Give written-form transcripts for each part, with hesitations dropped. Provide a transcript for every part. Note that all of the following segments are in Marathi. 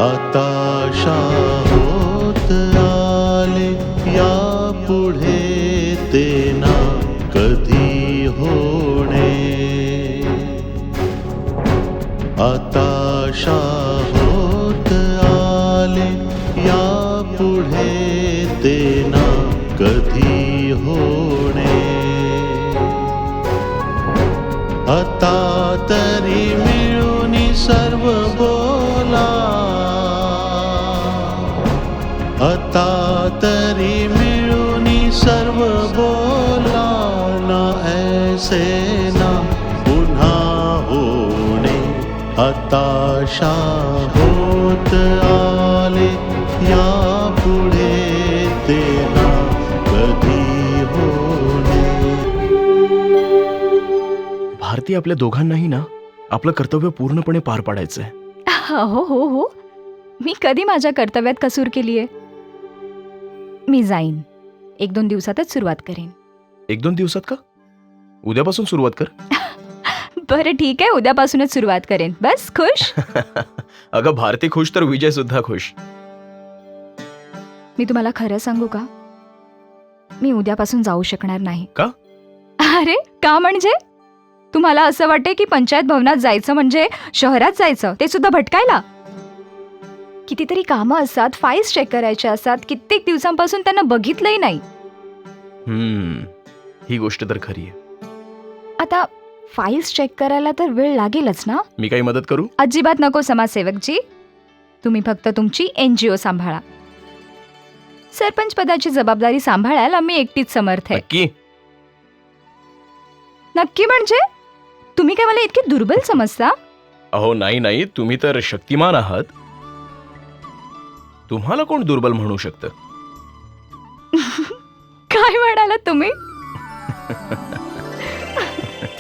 आता आशा होत आले यापुढे ते ना कधी होणे. आता आशा होत आले यापुढे ते ना कधी होणे. आता तरी मिळून सर्व बोला, आता तरी मिळून सर्व बोला ना ऐसे ना पुन्हा होणे. हताशा होत आले यापुढे ते ना कधी होणे. भारती, आपल्या दोघांनाही ना आपलं कर्तव्य पूर्णपणे पार पाडायचंय. हो हो हो, मी कधी माझ्या कर्तव्यात कसूर केलीये? मी जाईन, 1-2 दिवसातच सुरुवात करेन. 1-2 दिवसात का? उद्यापासून सुरुवात कर. बरं ठीक आहे, उद्यापासूनच सुरुवात करेन. बस खुश? अगं भारती खुश तर विजय सुद्धा खुश. मी तुम्हाला खरं सांगू का, मी उद्यापासून जाऊ शकणार नाही. का? अरे का म्हणजे? तुम्हाला असं वाटते की पंचायत भवनात जायचं म्हणजे शहरात जायचं, ते सुद्धा भटकायला? कितीतरी कामं असतात, फाईल्स चेक करायच्या असतात. कित्येक दिवसांपासून त्यांना बघितलंही नाही. ही गोष्ट तर खरी आहे. आता फाईल्स चेक करायला तर वेळ लागेलच ना. मी काही मदत करू? अजिबात नको समाजसेवकजी, तुम्ही फक्त तुमची NGO सांभाळा. सरपंच पदाची जबाबदारी सांभाळायला मी एकटीच समर्थ आहे. नक्की? नक्की म्हणजे तुम्ही काय मला इतकी दुर्बल समजता? अहो नाही, तुम्ही तर शक्तिमान आहात. तुम्हाला कोण दुर्बल म्हणू शकतं? काय म्हणाला तुम्ही?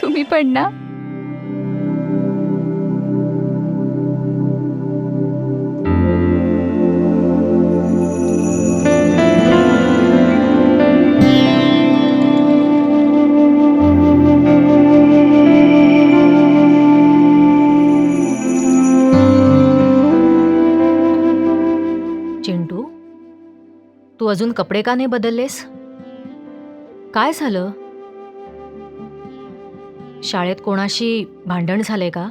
तुम्ही पण ना. चिंटू, तू अजून कपडे का नाही बदललेस? काय झालं? शाळेत कोणाशी भांडण झाले का?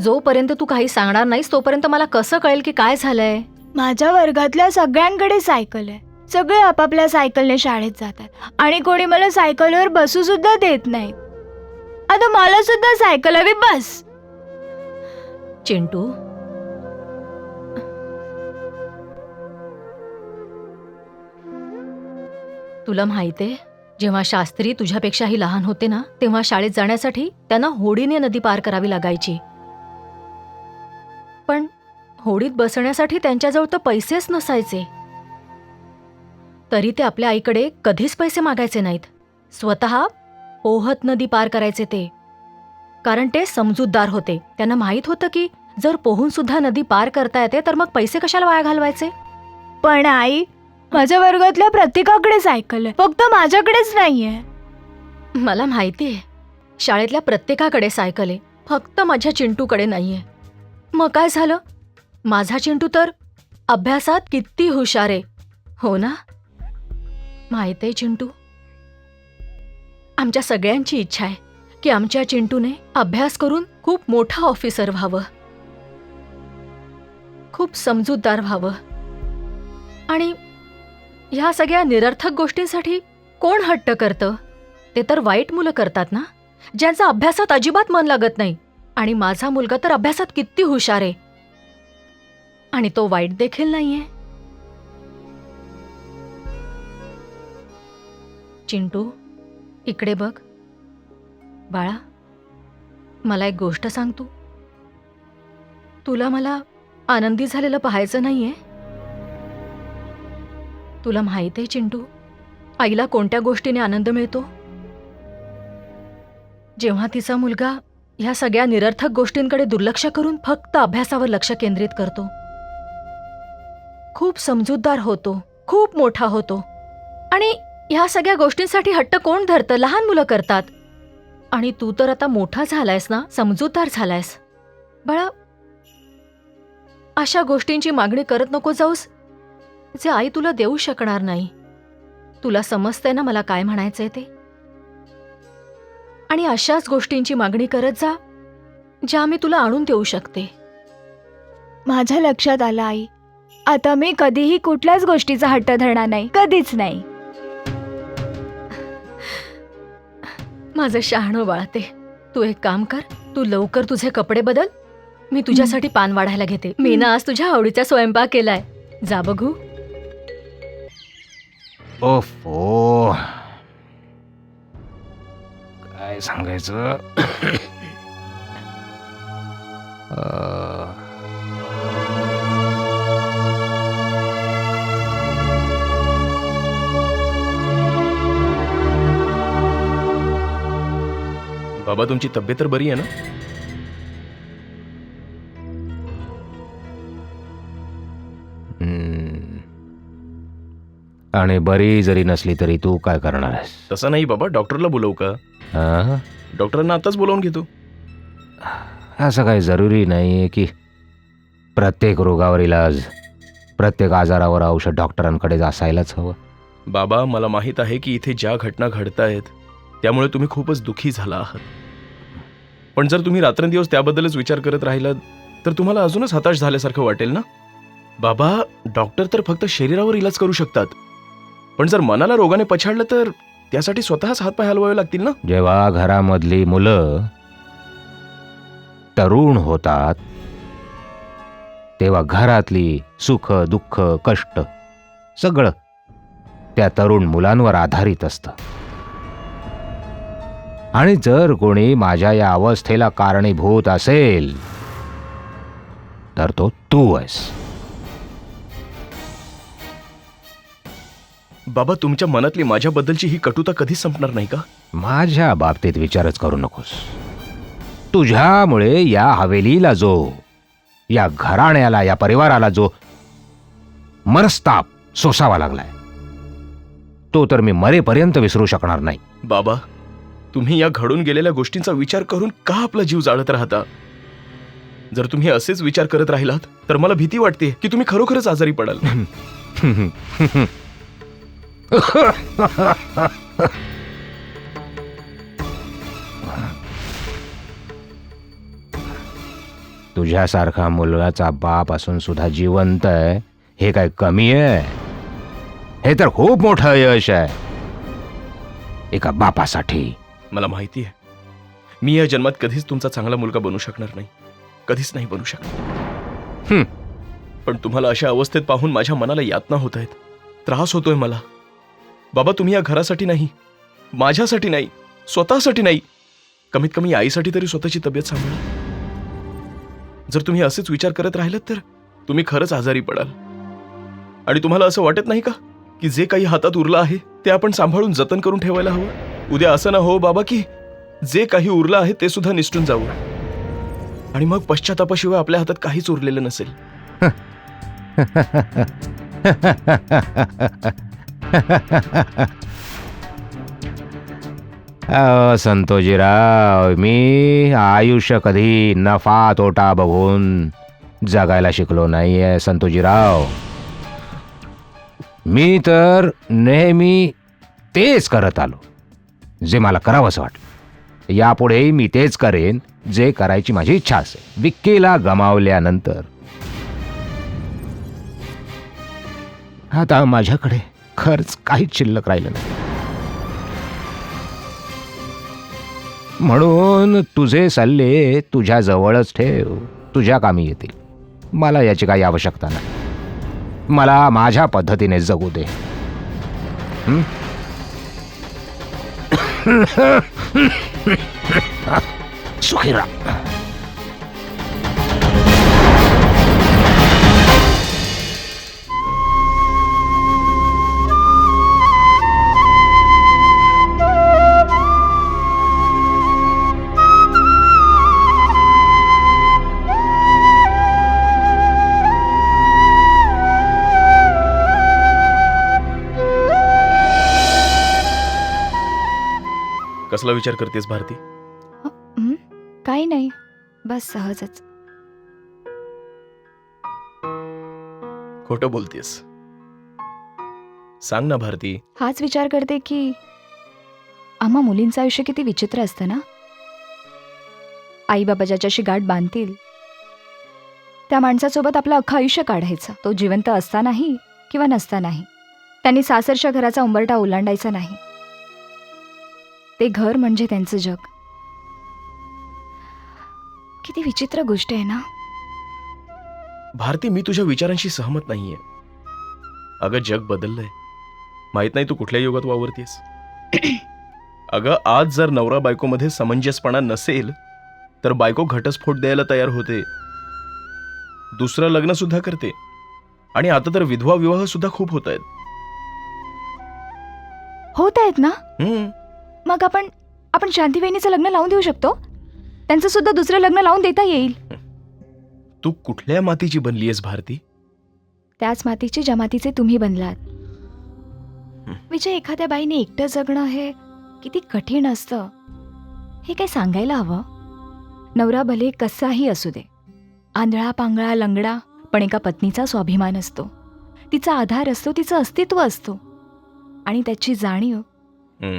जोपर्यंत तू काही सांगणार नाहीस तोपर्यंत मला कसं कळेल की काय झालंय? माझ्या वर्गातल्या सगळ्यांकडे सायकल आहे. सगळे आपापल्या सायकलने शाळेत जातात आणि कोणी मला सायकलवर बसू सुद्धा देत नाही. आता मला सुद्धा सायकल हवी बस. चिंटू, तुला माहितीये, जेव्हा शास्त्री तुझ्यापेक्षाही लहान होते ना, तेव्हा शाळेत जाण्यासाठी त्यांना होडीने नदी पार करावी लागायची. पण होडीत बसण्यासाठी त्यांच्याजवळ तर पैसेच नसायचे. तरी ते आपल्या आईकडे कधीच पैसे मागायचे नाहीत. स्वतः पोहत नदी पार करायचे ते. कारण ते समजूतदार होते. त्यांना माहीत होतं की जर पोहून सुद्धा नदी पार करता येते तर मग पैसे कशाला वाया घालवायचे. पण आई, माझ्या वर्गातल्या प्रत्येकाकडे सायकल आहे, फक्त माझ्याकडेच नाहीये. मला माहितीये, शाळेतल्या प्रत्येकाकडे सायकल आहे, फक्त माझ्या चिंटूकडे नाहीये. मग काय झालं? माझा चिंटू तर अभ्यासात किती हुशार आहे, हो ना? माहितीये चिंटू, आमच्या सगळ्यांची इच्छा आहे की आमच्या चिंटूने अभ्यास करून खूप मोठा ऑफिसर व्हावं, खूप समजूतदार व्हावं. आणि ह्या सगळ्या निरर्थक गोष्टींसाठी कोण हट्ट करतं? ते तर वाईट मुलं करतात ना, ज्यांचा अभ्यासात अजिबात मन लागत नाही. आणि माझा मुलगा तर अभ्यासात किती हुशार आहे आणि तो वाईट देखील नाहीये. चिंटू, इकडे बघ. बाळा, मला एक गोष्ट सांग. तुला मला आनंदी झालेलं पाहायचं नाहीये? तुला माहित आहे चिंटू, आईला कोणत्या गोष्टीने आनंद मिळतो? जेव्हा तिचा मुलगा ह्या सगळ्या निरर्थक गोष्टींकडे दुर्लक्ष करून फक्त अभ्यासावर लक्ष केंद्रित करतो, खूप समजूतदार होतो, खूप मोठा होतो. आणि ह्या सगळ्या गोष्टींसाठी हट्ट कोण धरतं? लहान मुलं करतात. आणि तू तर आता मोठा झालायस ना, समजूतदार झालायस. बाळा, अशा गोष्टींची मागणी करत नको जाऊस जे आई तुला देऊ शकणार नाही. तुला समजतंय ना मला काय म्हणायचंय ते? आणि अशाच गोष्टींची मागणी करत जा ज्या मी तुला आणून देऊ शकते. माझ्या लक्षात आलं आई. आता मी कधीही कुठल्याच गोष्टीचा हट्ट धरणार नाही, कधीच नाही. माझं शहाणं बाळा ते. तू एक काम कर, तू लवकर तुझे कपडे बदल. मी तुझ्यासाठी पान वाढायला घेते. मी ना आज तुझ्या आवडीचा स्वयंपाक केलाय. जा बघू. ओफो, काय सांगायचं. बाबा, तुमची तब्येत तर बरी आहे ना? आणि बरी जरी नसली तरी तू काय करणार आहेस? तसं नाही बाबा, डॉक्टरला बोलवू का? हा? डॉक्टरांना आताच बोलावून घेतो. असं काही जरुरी नाही की प्रत्येक रोगावर इलाज, प्रत्येक आजारावर औषध डॉक्टरांकडे असायलाच हवं. बाबा, मला माहित आहे की इथे ज्या घटना घडतायत त्यामुळे तुम्ही खूपच दुःखी झाला आहात. पण जर तुम्ही रात्रंदिवस त्याबद्दलच विचार करत राहिलात तर तुम्हाला अजूनच हताश झाल्यासारखं वाटेल ना. बाबा, डॉक्टर तर फक्त शरीरावर इलाज करू शकतात, पण जर मनाला रोगाने पछाडलं तर त्यासाठी स्वतःच हातपाय हलवावे लागतील ना. जेव्हा घरामधली मुलं तरुण होतात तेव्हा घरातली सुख दुःख कष्ट सगळं त्या तरुण मुलांवर आधारित असतं. आणि जर कोणी माझ्या या अवस्थेला कारणीभूत असेल तर तो तू आहेस. बाबा, तुमच्या मनातली माझ्याबद्दलची ही कटुता कधीच संपणार नाही का? माझ्या बाबतीत विचारच करू नकोस. तुझ्यामुळे या हवेलीला जो, या घराण्याला, या परिवाराला जो मनस्ताप सोसावा लागलाय तो तर मी मरेपर्यंत विसरू शकणार नाही. बाबा, तुम्ही या घडून गेलेल्या गोष्टींचा विचार करून का आपला जीव जाळत राहता? जर तुम्ही असेच विचार करत राहिलात तर मला भीती वाटते की तुम्ही खरोखरच आजारी पडाल. तुझ्यासारखा मुलगाचा बाप असून सुद्धा जिवंत आहे हे काय कमी आहे? हे तर खूप मोठं यश आहे एका बापासाठी. मला माहिती आहे, मी या जन्मात कधीच तुमचा चांगला मुलगा बनू शकणार नाही, कधीच नाही बनू शकणार. पण तुम्हाला अशा अवस्थेत पाहून माझ्या मनाला यातना होत आहेत, त्रास होतोय मला. बाबा, तुम्ही या घरासाठी नाही, माझ्यासाठी नाही, स्वतःसाठी नाही, कमीत कमी आईसाठी तरी स्वतःची तब्येत सांभाळा. जर तुम्ही असेच विचार करत राहिलात तर तुम्ही खरंच आजारी पडाल. आणि तुम्हाला असं वाटत नाही का की जे काही हातात उरलं आहे ते आपण सांभाळून जतन करून ठेवायला हवं? उद्या असं ना हो बाबा की जे काही उरलं आहे ते सुद्धा निसटून जावं आणि मग पश्चातापाशिवाय आपल्या हातात काहीच उरलेलं नसेल. संतोजीराव, मी आयुष्य कधी नफा तोटा बघून जगायला शिकलो नाहीये. संतोजीराव, मी तर नेहमी तेच करत आलो जे मला करावंसं वाटलं. यापुढेही मी तेच करेन जे करायची माझी इच्छा असेल. विक्कीला गमावल्यानंतर आता माझ्याकडे खर्च काहीच शिल्लक राहिलं नाही. म्हणून तुझे सल्ले तुझ्या जवळच ठेव, तुझ्या कामी येतील. मला याची काही आवश्यकता नाही. मला माझ्या पद्धतीने जगू दे. सुखी राहा. कसला विचार करतेस भारती? काही नाही, बस सहजच. खोटं बोलतेस. सांग ना भारती. हाच विचार करते की आम्हा मुलींचं आयुष्य किती विचित्र असतं ना. आई बाबा ज्याच्याशी गाठ बांधतील त्या माणसासोबत आपलं अख्खं आयुष्य काढायचं, तो जिवंत असतानाही किंवा नसतानाही. त्यांनी सासरच्या घराचा उंबरठा ओलांडायचा नाही. ते घर म्हणजे त्यांचं जग. किती विचित्र गोष्ट आहे ना. भारती, मी तुझ्या विचारांशी सहमत नाहीये. अगं, जग बदललंय. माहित नाही तू कुठल्या युगात वावरतेस. अगं, आज जर नवरा बायकोमध्ये समंजसपणा नसेल तर बायको घटस्फोट द्यायला तयार होते, दुसरं लग्न सुद्धा करते, आणि आता तर विधवा विवाह सुद्धा खूप होत आहेत. होत आहेत ना. मग आपण शांती वहिनीचं लग्न लावून देऊ शकतो. त्यांचं सुद्धा दुसरं लग्न लावून देता येईल. तू कुठल्या मातीची बनलीयस भारती? त्याच मातीचे ज्या मातीचे तुम्ही बनलात. विजय, एखाद्या बाईने एकटं जगणं हे किती कठीण असतं हे काही सांगायला हवं. नवरा भले कसाही असू दे, आंधळा पांगळा लंगडा, पण एका पत्नीचा स्वाभिमान असतो, तिचा आधार असतो, तिचं अस्तित्व असतो, आणि त्याची जाणीव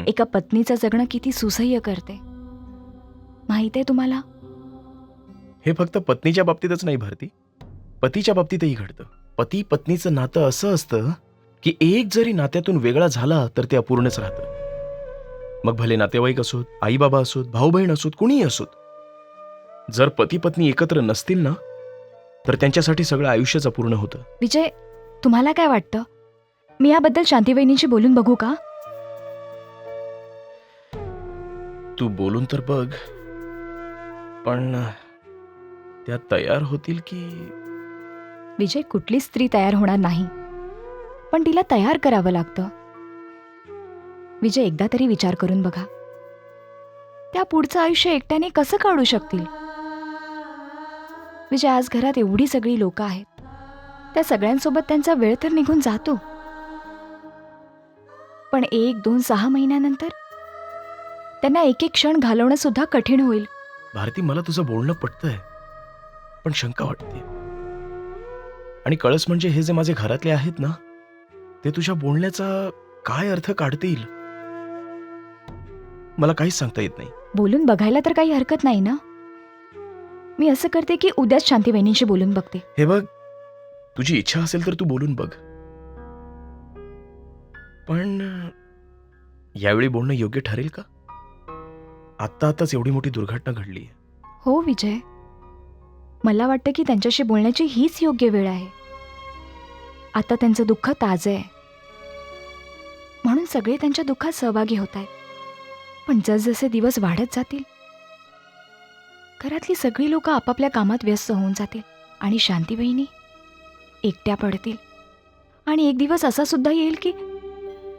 एका पत्नीचं जगणं किती सुसह्य करते. माहित आहे तुम्हाला? हे फक्त पत्नीच्या बाबतीतच नाही भारती, पतीच्या बाबतीतही घडतं. पती पत्नीचं नातं असं असतं की एक जरी नात्यातून वेगळा झाला तर ते अपूर्णच राहतं. मग भले नातेवाईक असोत, आई बाबा असोत, भाऊ बहीण असोत, कुणीही असोत, जर पती पत्नी एकत्र नसतील ना तर त्यांच्यासाठी सगळं आयुष्यच अपूर्ण होतं. विजय, तुम्हाला काय वाटतं? मी याबद्दल शांतीवहिनीशी बोलून बघू का? तू बोलून तर बघ, पण त्या तयार होतील की? विजय, कुठलीच स्त्री तयार होणार नाही, पण तिला तयार करावं लागतं. विजय, एकदा तरी विचार करून बघा, त्या पुढचं आयुष्य एकट्याने कसं काढू शकतील? विजय, आज घरात एवढी सगळी लोक आहेत, त्या सगळ्यांसोबत त्यांचा वेळ तर निघून जातो, पण 1, 2, 6 महिन्यानंतर त्यांना एक एक क्षण घालवणं सुद्धा कठीण होईल. भारती, मला तुझं बोलणं पटतंय, पण शंका वाटते. आणि कळस म्हणजे हे जे माझे घरातले आहेत ना, ते तुझ्या बोलण्याचा काय अर्थ काढतील मला काहीच सांगता येत नाही. बोलून बघायला तर काही हरकत नाही ना. मी असं करते की उद्याच शांतीवहिनींशी बोलून बघते. हे बघ, तुझी इच्छा असेल तर तू बोलून बघ, पण यावेळी बोलणं योग्य ठरेल का? आत्ताच एवढी मोठी दुर्घटना घडली. हो विजय, मला वाटतं की त्यांच्याशी बोलण्याची हीच योग्य वेळ आहे. आता त्यांचं दुःख ताजं आहे, म्हणून सगळे त्यांच्या दुःखात सहभागी होत आहेत. पण जसजसे दिवस वाढत जातील, घरातली सगळी लोक आपापल्या कामात व्यस्त होऊन जातील आणि शांतीवहिनी एकट्या पडतील. आणि एक दिवस असा सुद्धा येईल की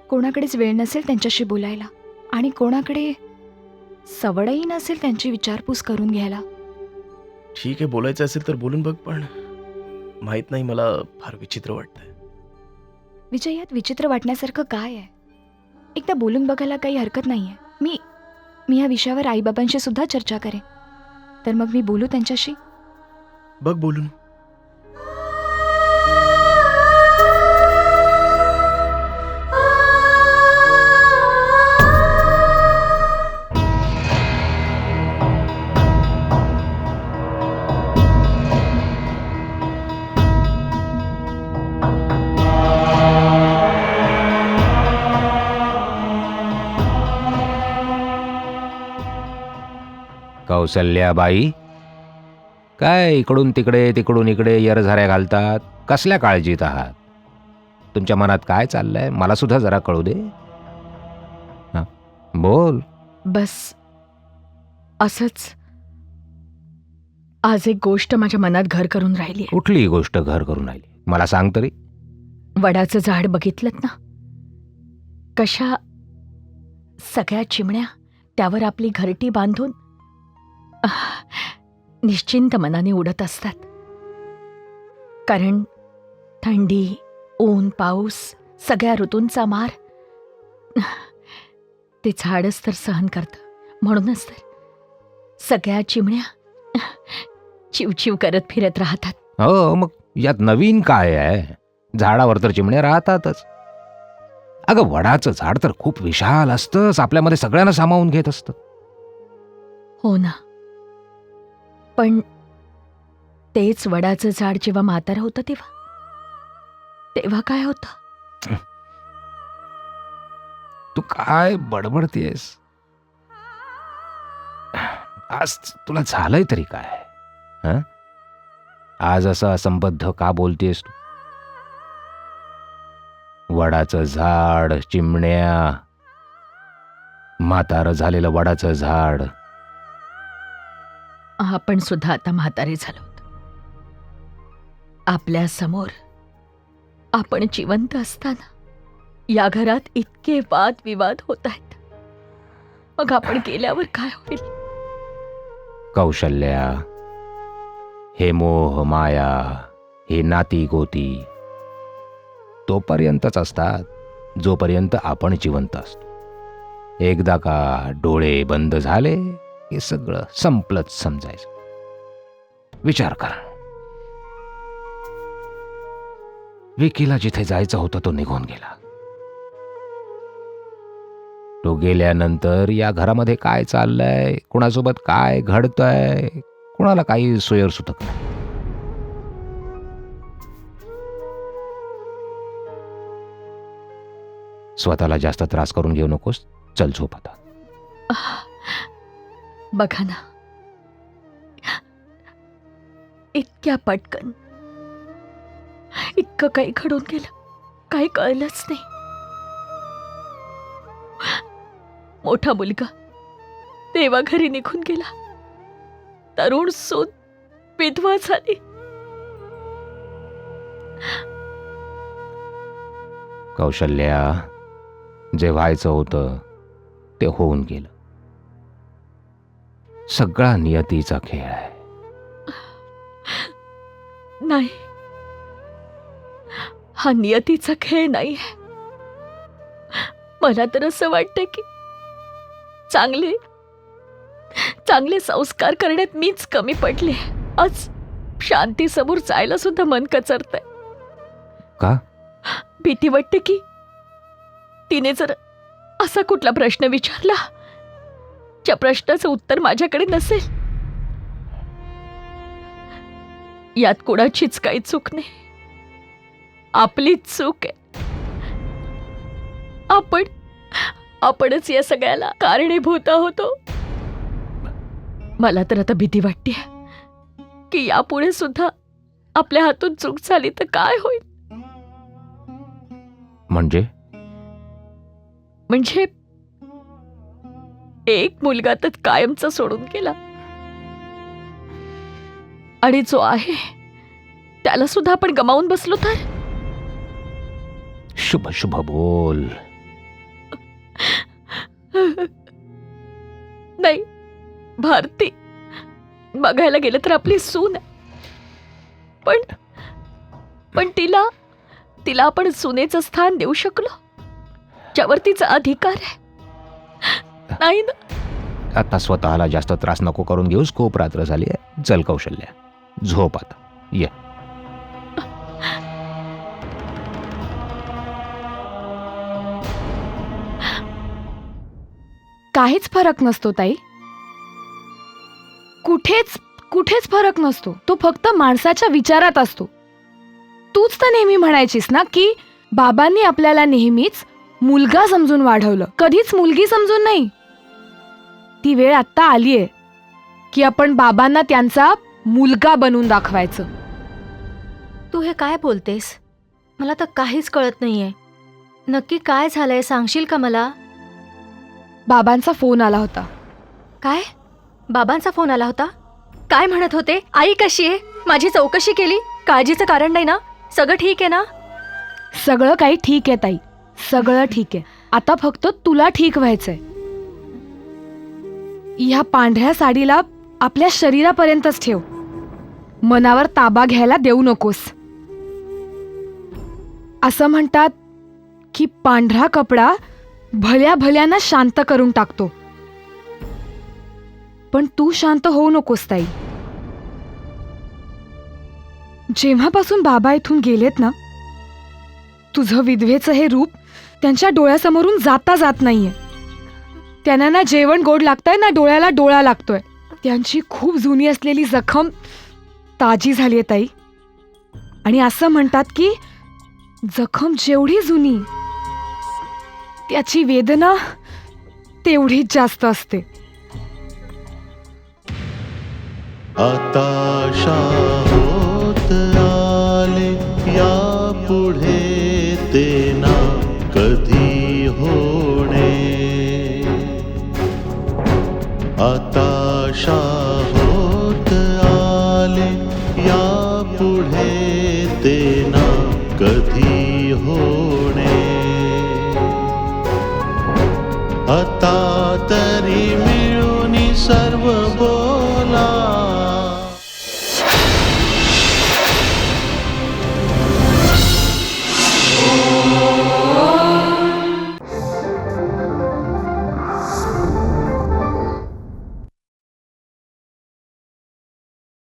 कोणाकडेच वेळ नसेल त्यांच्याशी बोलायला, आणि कोणाकडे सवडही नसेल त्यांची विचारपूस करून घ्यायला. ठीक आहे, बोलायचं असेल तर बोलून बघ, पण माहित नाही, मला फार विचित्र वाटतंय. विजय, यात विचित्र वाटण्यासारखं काय आहे? एकदा बोलून बघायला काही हरकत नाही आहे. मी या विषयावर आईबाबांशी सुद्धा चर्चा करेन. तर मग मी बोलू त्यांच्याशी. बघ बोलून. कौसल्याबाई, काय इकडून तिकडे तिकडून इकडे येरझाऱ्या घालतात? कसल्या काळजीत आहात? तुमच्या मनात काय चाललंय मला सुद्धा जरा कळू दे. हं, बोल. बस असंच आज एक गोष्ट माझ्या मनात घर करून राहिली. कुठली गोष्ट घर करून राहिली मला सांग तरी. वडाचं झाड बघितलं ना, कशा सगळ्या चिमण्या त्यावर आपली घरटी बांधून निश्चिंत मनाने उडत असतात. कारण थंडी, ऊन, पाऊस, सगळ्या ऋतूंचा मार ते झाडच तर सहन करतं. म्हणूनच तर सगळ्या चिमण्या चिवचिव करत फिरत राहतात. हो, मग यात नवीन काय आहे? झाडावर तर चिमण्या राहतातच. अगं, वडाचं झाड तर खूप विशाल असतंच, आपल्यामध्ये सगळ्यांना सामावून घेत असतं. हो ना, पण तेच वडाचं झाड जेव्हा म्हातारं होतं तेव्हा काय होतं? तू काय बडबडतेस? आज तुला झालंय तरी काय? हं? आज असं असंबद्ध का बोलतेस तू? वडाचं झाड, चिमण्या, म्हातारं झालेलं वडाचं झाड. आपण सुद्धा आता म्हातारे झालो. आपल्या समोर आपण जिवंत असताना या घरात इतके वादविवाद होत आहेत. मग आपण गेल्यावर काय होईल? कौशल्या, हे मोह माया, हे नाती गोती तोपर्यंतच असतात जोपर्यंत आपण जिवंत असतो. एकदा का डोळे बंद झाले हे सगळं संपलंच समजायचं. विचार कर, विकीला जिथे जायचं होतं तो निघून गेला. तो गेल्यानंतर या घरामध्ये काय चाललंय, कुणासोबत काय घडतंय, कुणाला काही सोयर सुतक नाही. स्वतःला जास्त त्रास करून घेऊ नकोस. चल झोप आता. बघा ना, इतक्या पटकन इतकं काही घडून गेलं, काही कळलंच नाही. मोठा मुलगा देवाघरी निघून गेला, तरुण सून विधवा झाली. कौशल्या, जे व्हायचं होतं ते होऊन गेलं. सगळा नियतीचा खेळ आहे. नाही, हा नियतीचा खेळ नाही आहे. मला तर असं वाटतं की चांगले चांगले संस्कार करण्यात मीच कमी पडले. आज शांती समोर जायला सुद्धा मन कचरतंय. का? भीती वाटते की तिने जर असा कुठला प्रश्न विचारला ज्या प्रश्नाचं उत्तर माझ्याकडे नसेल. यात कोणाचीच काही चूक नाही, आपलीच चूक आहे. आपणच या सगळ्याला कारणीभूत होतो. मला तर आता भीती वाटते की यापुढे सुद्धा आपल्या हातून चूक झाली तर काय होईल. म्हणजे एक मुलगा तर कायमचा सोडून गेला, आणि जो आहे त्याला सुद्धा आपण गमावून बसलो तर. शुभ शुभ बोल. नाही, भारती बघायला गेलं तर आपली सून आहे, पण तिला आपण सुनेचं स्थान देऊ शकलो ज्यावर तिचा अधिकार आहे. नाही ना. आता स्वतःला जास्त त्रास नको करून घेऊस. खूप रात्र झाली आहे. चल कौशल्या, झोप आता. ये. काहीच फरक नसतो ताई, कुठेच फरक नसतो. तो फक्त माणसाच्या विचारात असतो. तूच तर नेहमी म्हणायचीस ना की बाबांनी आपल्याला नेहमीच मुलगा समजून वाढवलं, कधीच मुलगी समजून नाही. ती वेळ आत्ता आलीये की आपण बाबांना त्यांचा मुलगा बनवून दाखवायचं. तू हे काय बोलतेस? मला तर काहीच कळत नाहीये. नक्की काय झालंय, सांगशील का मला? बाबांचा फोन आला होता. काय? बाबांचा फोन आला होता? काय म्हणत होते? आई कशी आहे? माझी चौकशी केली? काळजीचं कारण नाही ना? सगळं ठीक आहे ना? सगळं काही ठीक आहे ताई, सगळं ठीक आहे. आता फक्त तुला ठीक व्हायचंय. ह्या पांढऱ्या साडीला आपल्या शरीरापर्यंतच ठेव. मनावर ताबा घ्यायला देऊ नकोस. असं म्हणतात की पांढरा कपडा भल्या भल्याना शांत करून टाकतो. पण तू शांत होऊ नकोस ताई. जेव्हापासून बाबा इथून गेलेत ना, तुझं विधवेचं हे रूप त्यांच्या डोळ्यासमोरून जाता जात नाहीये. त्यांना ना जेवण गोड लागतंय ना डोळ्याला डोळा लागतोय. त्यांची खूप जुनी असलेली जखम ताजी झालीये ताई. आणि असं म्हणतात की जखम जेवढी जुनी त्याची वेदना तेवढीच जास्त असते. आता होत आले या पुढे ते ना कधी होणे. आता होत आले या पुढे ते ना कधी होणे. आता तरी मिळून सर्व